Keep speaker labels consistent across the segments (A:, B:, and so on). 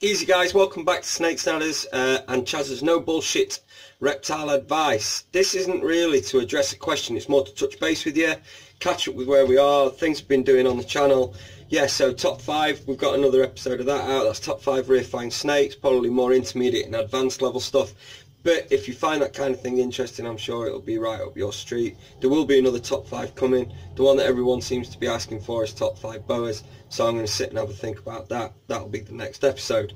A: Easy guys, welcome back to Snake Snadders and Chaz's no bullshit reptile advice. This isn't really to address a question, it's more to touch base with you, catch up with where we are, things we've been doing on the channel. Yeah, so top 5, we've got another episode of that out. That's top 5 rear-fine snakes, probably more intermediate and advanced level stuff. But if you find that kind of thing interesting, I'm sure it'll be right up your street. There will be another top 5 coming. The one that everyone seems to be asking for is top 5 boas. So I'm going to sit and have a think about that. That'll be the next episode.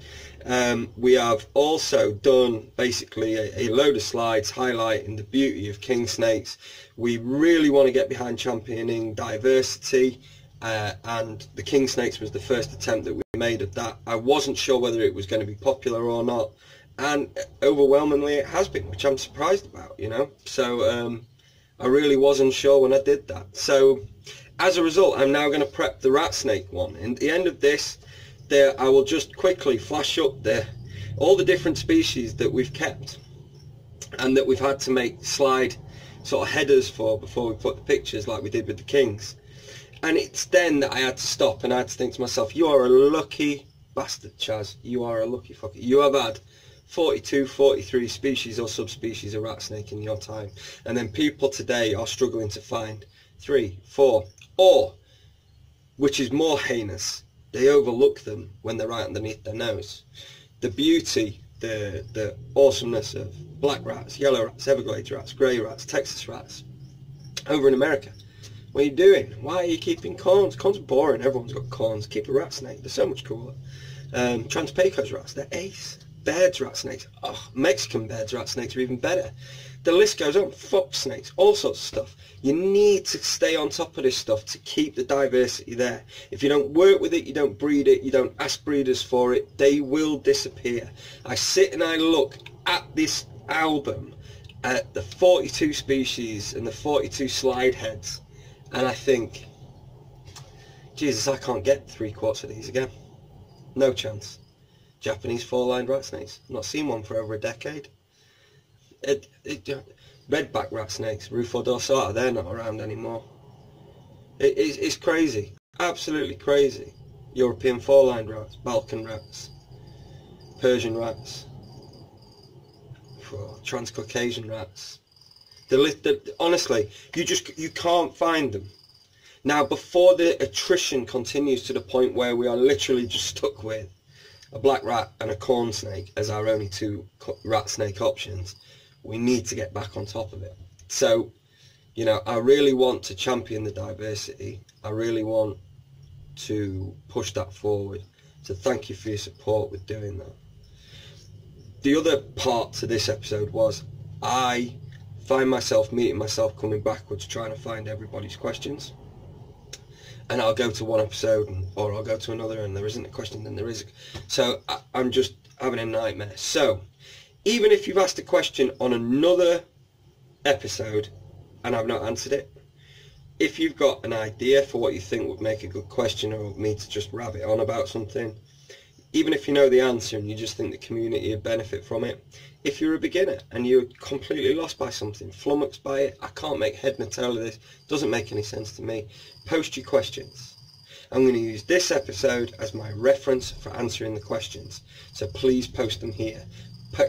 A: We have also done basically a load of slides highlighting the beauty of king snakes. We really want to get behind championing diversity. And the king snakes was the first attempt that we made of that. I wasn't sure whether it was going to be popular or not. And overwhelmingly it has been, which I'm surprised about, you know. So I really wasn't sure when I did that. So as a result, I'm now going to prep the rat snake one. And at the end of this, I will just quickly flash up all the different species that we've kept and that we've had to make slide sort of headers for before we put the pictures like we did with the kings. And it's then that I had to stop and I had to think to myself, you are a lucky bastard, Chaz. You are a lucky fucker. You have had 42, 43 species or subspecies of rat snake in your time, and then people today are struggling to find 3, 4, or, which is more heinous, they overlook them when they're right underneath their nose. The beauty, the awesomeness of black rats, yellow rats, Everglades rats, grey rats, Texas rats over in America. What are you doing? Why are you keeping corns? Corns are boring, everyone's got corns. Keep a rat snake, they're so much cooler. Trans-Pecos rats, they're ace. Baird's rat snakes, oh, Mexican Baird's rat snakes are even better. The list goes on. Fox snakes, all sorts of stuff. You need to stay on top of this stuff to keep the diversity there. If you don't work with it, you don't breed it, you don't ask breeders for it, they will disappear. I sit and I look at this album, at the 42 species and the 42 slide heads, and I think, Jesus, I can't get 3/4 of these again. No chance. Japanese four-lined rat snakes. Not seen one for over a decade. Redback rat snakes, Rufo dorsata, they're not around anymore. It's crazy, absolutely crazy. European four-lined rats, Balkan rats, Persian rats, Trans-Caucasian rats. Honestly, you can't find them. Now, before the attrition continues to the point where we are literally just stuck with a black rat and a corn snake as our only 2 rat snake options, we need to get back on top of it. So, you know, I really want to champion the diversity. I really want to push that forward. So thank you for your support with doing that. The other part to this episode was I find myself meeting myself coming backwards trying to find everybody's questions. And I'll go to one episode or I'll go to another and there isn't a question, then there is. So I'm just having a nightmare. So even if you've asked a question on another episode and I've not answered it, if you've got an idea for what you think would make a good question or me to just rabbit on about something, even if you know the answer and you just think the community would benefit from it, if you're a beginner and you're completely lost by something, flummoxed by it, I can't make head nor tail of this, doesn't make any sense to me, post your questions. I'm going to use this episode as my reference for answering the questions, so please post them here.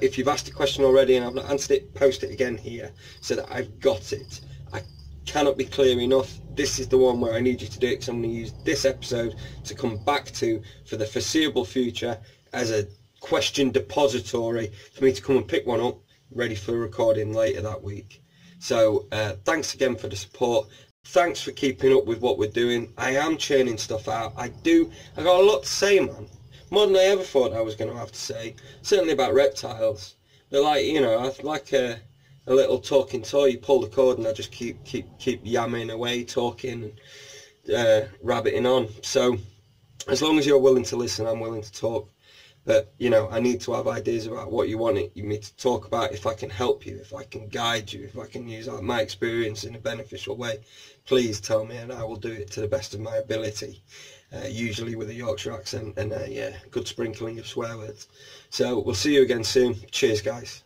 A: If you've asked a question already and I've not answered it, post it again here so that I've got it. I cannot be clear enough. This is the one where I need you to do it, because I'm going to use this episode to come back to for the foreseeable future as a question depository for me to come and pick one up ready for recording later that week. So thanks again for the support. Thanks for keeping up with what we're doing. I am churning stuff out. I got a lot to say, man, more than I ever thought I was going to have to say, certainly about reptiles. But like, you know, I like a little talking toy. You pull the cord and I just keep yamming away, talking and rabbiting on. So as long as you're willing to listen, I'm willing to talk. But, you know, I need to have ideas about what you want me to talk about, if I can help you, if I can guide you, if I can use my experience in a beneficial way. Please tell me and I will do it to the best of my ability, usually with a Yorkshire accent and a good sprinkling of swear words. So we'll see you again soon. Cheers, guys.